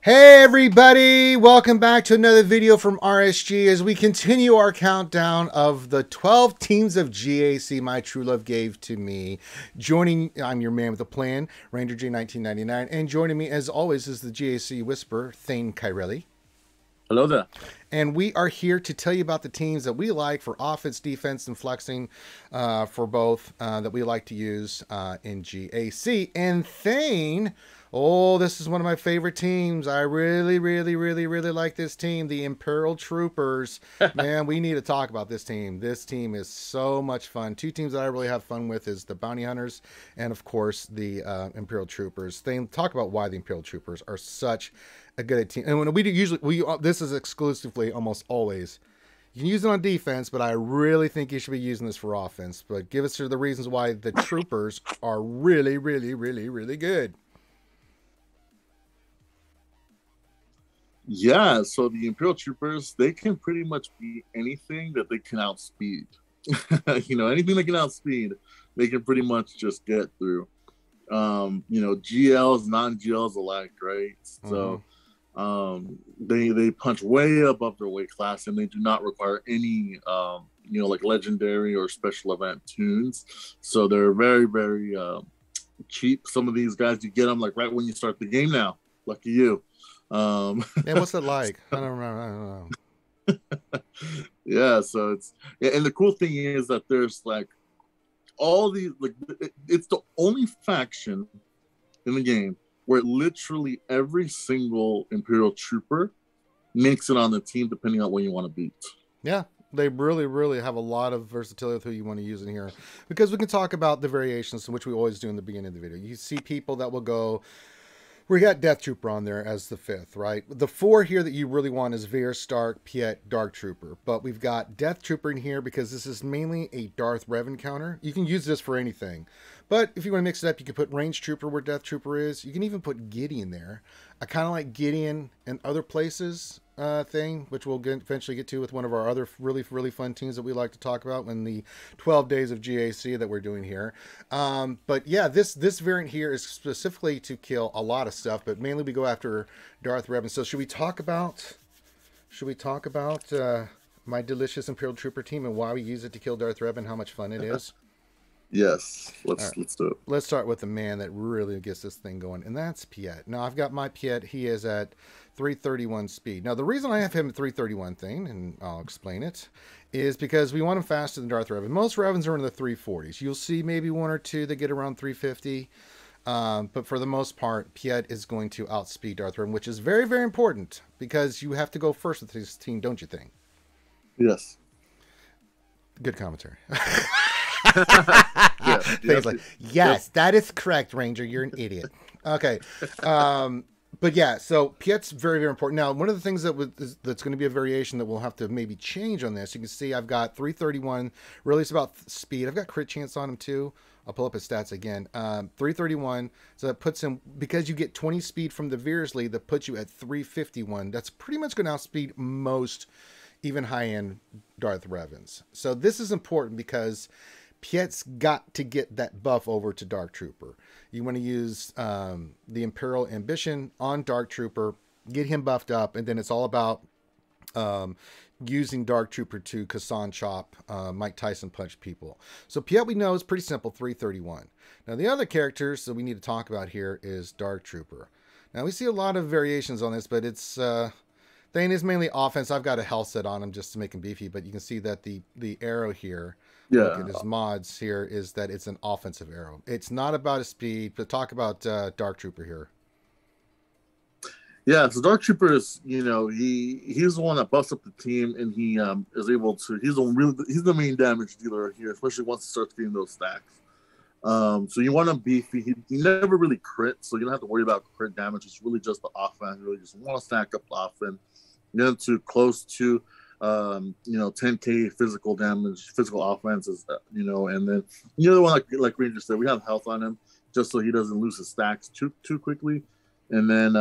Hey everybody, welcome back to another video from RSG as we continue our countdown of the 12 teams of GAC my true love gave to me. I'm your man with a plan, Ranger G 1999, and joining me as always is the GAC Whisperer Thane Kyrel. Hello there. And we are here to tell you about the teams that we like for offense, defense, and flexing for both that we like to use in GAC. And Thane, oh, this is one of my favorite teams. I really like this team, the Imperial Troopers. Man, we need to talk about this team. This team is so much fun. Two teams that I really have fun with is the Bounty Hunters and, of course, the Imperial Troopers. Thane, talk about why the Imperial Troopers are such a good team. And when we do usually, this is exclusively almost always. You can use it on defense, but I really think you should be using this for offense. But give us the reasons why the Troopers are really good. Yeah, so the Imperial Troopers, they can pretty much be anything that they can outspeed. Anything they can outspeed, they can pretty much just get through. GLs, non-GLs alike, right? So they punch way above their weight class, and they do not require any like legendary or special event tunes. So they're very cheap. Some of these guys, you get them like right when you start the game now. Lucky you. And what's it like? I don't know. Yeah, so and the cool thing is that there's like all these, like, it's the only faction in the game where literally every single Imperial Trooper makes it on the team depending on when you want to beat. Yeah, they really have a lot of versatility with who you want to use in here, because we can talk about the variations, which we always do in the beginning of the video. You see people that will go, we got Death Trooper on there as the fifth, right? The four here that you really want is Veer, Stark, Piet, Dark Trooper. But we've got Death Trooper in here because this is mainly a Darth Revan counter. You can use this for anything. But if you want to mix it up, you can put Range Trooper where Death Trooper is. You can even put Gideon there. I kind of like Gideon and other places thing, which we'll eventually get to with one of our other really fun teams that we like to talk about in the 12 days of GAC that we're doing here. But yeah, this variant here is specifically to kill a lot of stuff, but mainly we go after Darth Revan. So should we talk about my delicious Imperial Trooper team and why we use it to kill Darth Revan, how much fun it is? Yes, let's do it. Let's start with the man that really gets this thing going, and that's Piet. Now, I've got my Piet. He is at 331 speed. Now, the reason I have him at 331 thing, and I'll explain it, is because we want him faster than Darth Revan. Most Revans are in the 340s. You'll see maybe one or two that get around 350. But for the most part, Piet is going to outspeed Darth Revan, which is very important because you have to go first with this team, don't you think? Yes. Good commentary. Yeah, Things like, yes, that is correct, Ranger. You're an idiot. Okay. But yeah, so Piet's very important. Now, one of the things that's going to be a variation that we'll have to maybe change on this, you can see I've got 331, really it's about speed. I've got crit chance on him too. I'll pull up his stats again. 331, so that puts him, because you get 20 speed from the Veersley, that puts you at 351. That's pretty much going to outspeed most, even high-end Darth Revans. So this is important because Piet's got to get that buff over to Dark Trooper. You want to use the Imperial Ambition on Dark Trooper, get him buffed up, and then it's all about using Dark Trooper to Kassan chop, Mike Tyson punch people. So Piet, we know, is pretty simple, 331. Now the other characters that we need to talk about here is Dark Trooper. Now we see a lot of variations on this, but it's Thane is mainly offense. I've got a health set on him just to make him beefy, but you can see that the arrow here, look at his mods here, is that it's an offensive arrow. It's not about his speed, but talk about Dark Trooper here. Yeah, so Dark Trooper is, he's the one that buffs up the team, and he is able to. He's the main damage dealer here, especially once he starts getting those stacks. So you want him beefy. He never really crit, so you don't have to worry about crit damage. It's really just the offense. You really just want to stack up often. Get him to close to 10k physical damage, physical offenses, and then the other one, like Ranger said, we have health on him just so he doesn't lose his stacks too quickly. And then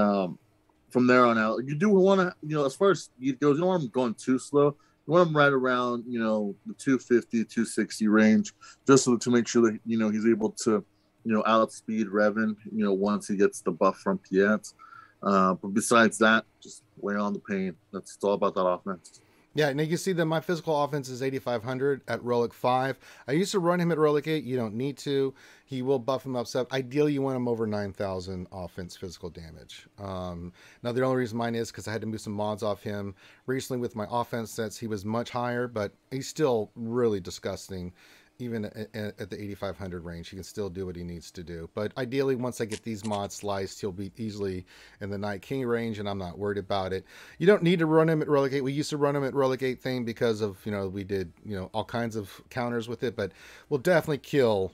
from there on out, you do want to, as far as speed goes, you don't want him going too slow. You want him right around, the 250, 260 range, just so to make sure that, he's able to, outspeed Revan, once he gets the buff from Piet. But besides that, just lay on the pain. That's all about that offense. Yeah, and you can see that my physical offense is 8,500 at Relic 5. I used to run him at Relic 8. You don't need to. He will buff him up. So ideally, you want him over 9,000 offense physical damage. Now, the only reason mine is because I had to move some mods off him. Recently, with my offense sets, he was much higher, but he's still really disgusting. Even at the 8,500 range, he can still do what he needs to do. But ideally, once I get these mods sliced, he'll be easily in the Night King range, and I'm not worried about it. You don't need to run him at Relic 8. We used to run him at Relic 8 thing because of, we did, all kinds of counters with it, but we'll definitely kill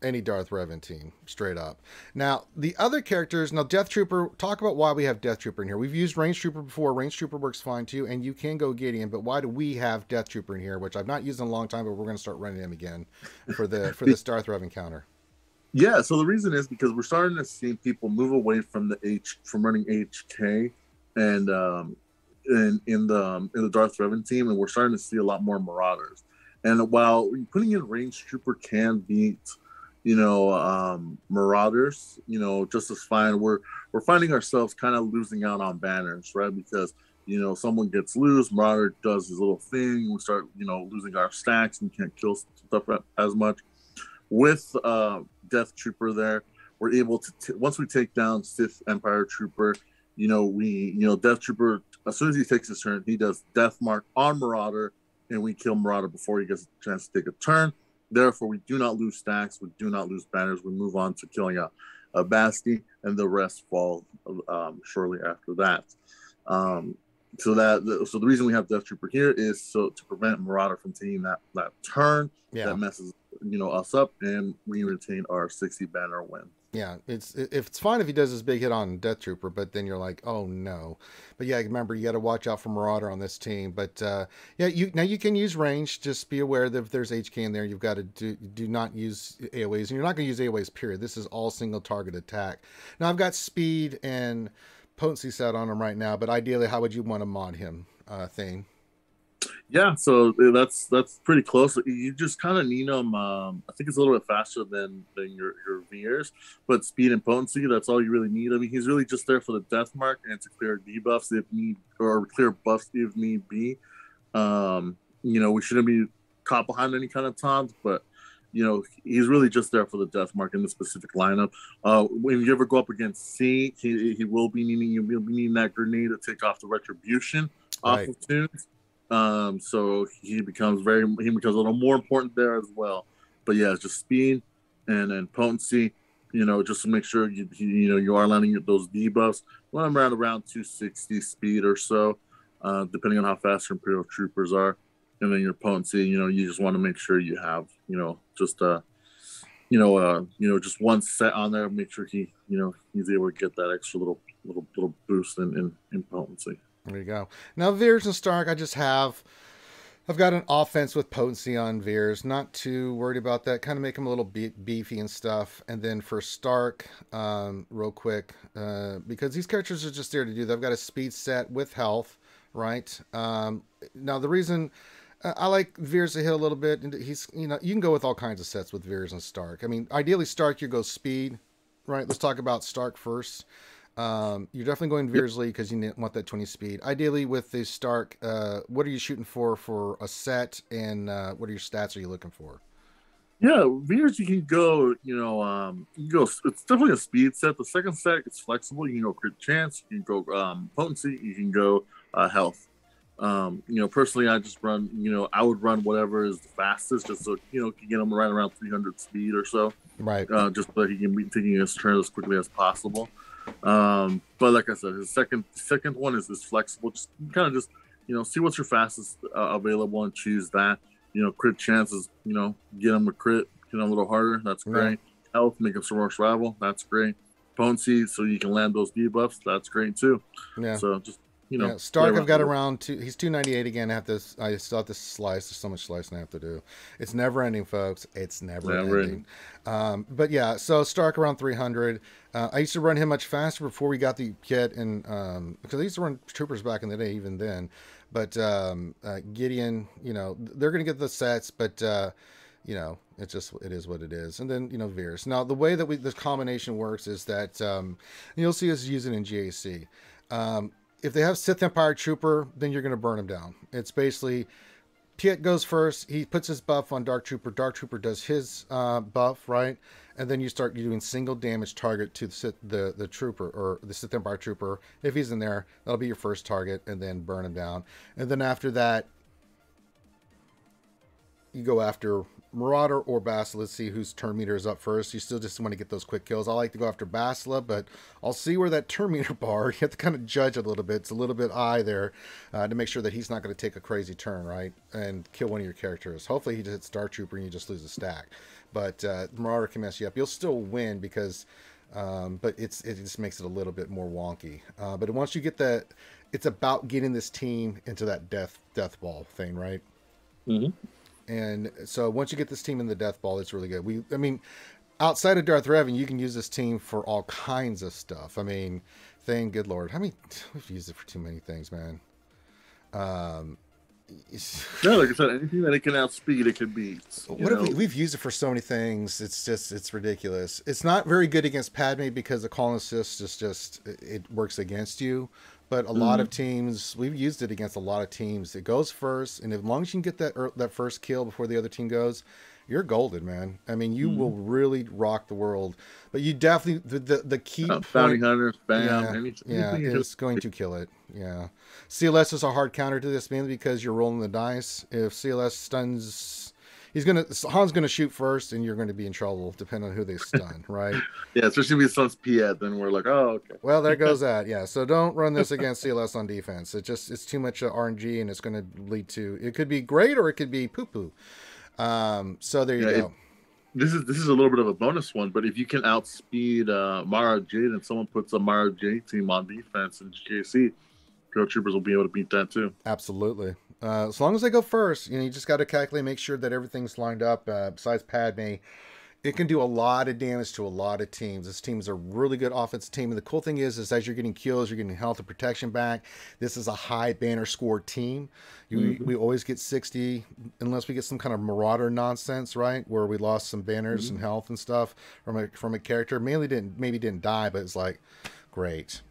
any Darth Revan team, straight up. Now, the other characters, Death Trooper, talk about why we have Death Trooper in here. We've used Range Trooper before. Range Trooper works fine too, and you can go Gideon, but why do we have Death Trooper in here, which I've not used in a long time, but we're going to start running him again for this Darth Revan counter? Yeah, so the reason is because we're starting to see people move away from from running HK and in the Darth Revan team, and we're starting to see a lot more Marauders. And while putting in Range Trooper can beat Marauders, just as fine. We're finding ourselves kind of losing out on banners, right? Because, someone gets loose, Marauder does his little thing, we start, losing our stacks and can't kill stuff as much. With Death Trooper there, we're able to, once we take down Sith Empire Trooper, Death Trooper, as soon as he takes his turn, he does Death Mark on Marauder, and we kill Marauder before he gets a chance to take a turn. Therefore, we do not lose stacks. We do not lose banners. We move on to killing a Basti, and the rest fall shortly after that. So the reason we have Death Trooper here is so to prevent Marauder from taking that turn that messes us up, and we retain our 60 banner win. Yeah, it's fine if he does his big hit on Death Trooper, but then you're like, oh no. But yeah, remember, you got to watch out for Marauder on this team. But you can use range. Just be aware that if there's HK in there, you've got to do not use AoEs, and you're not going to use AoEs. Period. This is all single target attack. Now I've got speed and potency set on him right now, but ideally, how would you want to mod him, Thane? Yeah, so that's pretty close. You just kind of need them. I think it's a little bit faster than your Veers, but speed and potency, that's all you really need. I mean, he's really just there for the death mark and to clear debuffs if need, or clear buffs if need be. We shouldn't be caught behind any kind of taunts, but he's really just there for the death mark in the specific lineup. When you ever go up against C, he will be needing that grenade to take off the retribution off of tunes. So he becomes a little more important there as well. But yeah, it's just speed and then potency, just to make sure you are landing those debuffs. Well, I'm around 260 speed or so, depending on how fast your Imperial Troopers are. And then your potency, you just want to make sure you have, just one set on there. Make sure he's able to get that extra little boost in potency. There you go. Now, Veers and Stark, I've got an offense with potency on Veers. Not too worried about that. Kind of make him a little beefy and stuff. And then for Stark, real quick, because these characters are just there to do that. I've got a speed set with health, right? Now, the reason I like Veers to hit a little bit, he's, you can go with all kinds of sets with Veers and Stark. I mean, ideally, Stark, you go speed, right? Let's talk about Stark first. You're definitely going Veersley because you want that 20 speed. Ideally, with the Stark, what are you shooting for a set, and what are your stats are you looking for? Yeah, Veers, you can go, it's definitely a speed set. The second set, it's flexible. You can go crit chance, you can go potency, you can go health. Personally, I just run, I would run whatever is the fastest, just so, you can get him right around 300 speed or so. Right. Just so he can be taking his turn as quickly as possible. But like I said, his second one is flexible. Just kind of just see what's your fastest available and choose that. Crit chances, get him a crit, get him a little harder. That's great. Right. Health, make him some more survival. That's great. Potency, so you can land those debuffs. That's great too. Yeah. So just Stark, I've got around he's 298 again. I still have to slice. There's so much slicing I have to do. It's never ending, folks. It's never ending. But yeah, so Stark around 300. I used to run him much faster before we got the kit, and because I used to run troopers back in the day, even then. But Gideon, they're gonna get the sets, but It is what it is. And then, Veers. Now, the way that this combination works is that you'll see us use it in GAC. If they have Sith Empire Trooper, then you're going to burn them down. It's basically Piet goes first. He puts his buff on Dark Trooper. Dark Trooper does his buff, right? And then you start doing single damage target to the Trooper, or the Sith Empire Trooper. If he's in there, that'll be your first target, and then burn him down. And then after that, you go after Marauder or Bastila. Let's see whose turn meter is up first. You still just want to get those quick kills. I like to go after Bastila, but I'll see where that turn meter bar, you have to kind of judge a little bit. It's a little bit high there to make sure that he's not going to take a crazy turn, right? And kill one of your characters. Hopefully he just hits Star Trooper and you just lose a stack. But Marauder can mess you up. You'll still win because, but it just makes it a little bit more wonky. But once you get that, it's about getting this team into that death ball thing, right? Mm-hmm. And so once you get this team in the death ball, it's really good. I mean, outside of Darth Revan, you can use this team for all kinds of stuff. I mean, Thane, good Lord. We've used it for too many things, man. Yeah, like I said, anything that it can outspeed, it can beat. We've used it for so many things. It's ridiculous. It's not very good against Padme because the call and assist it works against you. But a lot of teams, we've used it against a lot of teams. It goes first, and as long as you can get that first kill before the other team goes, you're golden, man. I mean, you will really rock the world. But you definitely the key bounty hunters, bam, it's going to kill it. Yeah, CLS is a hard counter to this mainly because you're rolling the dice. If CLS stuns, Han's gonna shoot first, and you're going to be in trouble depending on who they stun, right? Yeah, especially if he stuns Piet, then we're like, oh, okay. Well, there goes that. Yeah, so don't run this against CLS on defense. It's too much RNG, and it's going to lead to, it could be great or it could be poo poo. So there you go. This is a little bit of a bonus one, but if you can outspeed Mara Jade and someone puts a Mara Jade team on defense in GAC, Imperial Troopers will be able to beat that too. Absolutely. As long as they go first, you just got to calculate, make sure that everything's lined up. Besides Padme, it can do a lot of damage to a lot of teams. This team is a really good offensive team. And the cool thing is as you're getting kills, you're getting health and protection back. This is a high banner score team. We always get 60, unless we get some kind of Marauder nonsense, right? Where we lost some banners and health and stuff from a character. Maybe didn't die, but it's like, great.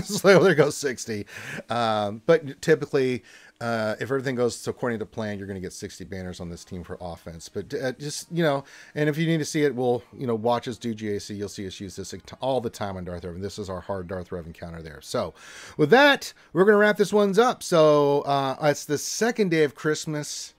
So there goes 60. But typically, if everything goes according to plan, you're going to get 60 banners on this team for offense. But just, and if you need to see it, watch us do GAC. You'll see us use this all the time on Darth Revan. This is our hard Darth Revan counter there. So with that, we're going to wrap this one up. So it's the second day of Christmas,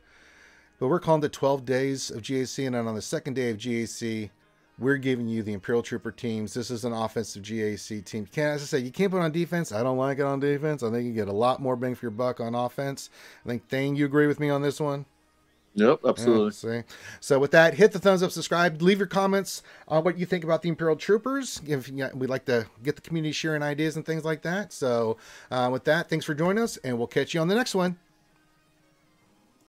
but we're calling it 12 days of GAC. And then on the second day of GAC, we're giving you the Imperial Trooper teams. This is an offensive GAC team. As I say, you can't put it on defense. I don't like it on defense. I think you get a lot more bang for your buck on offense. I think, Thane, you agree with me on this one? Yep, absolutely. See? So with that, hit the thumbs up, subscribe, leave your comments on what you think about the Imperial Troopers. We'd like to get the community sharing ideas and things like that. So with that, thanks for joining us, and we'll catch you on the next one.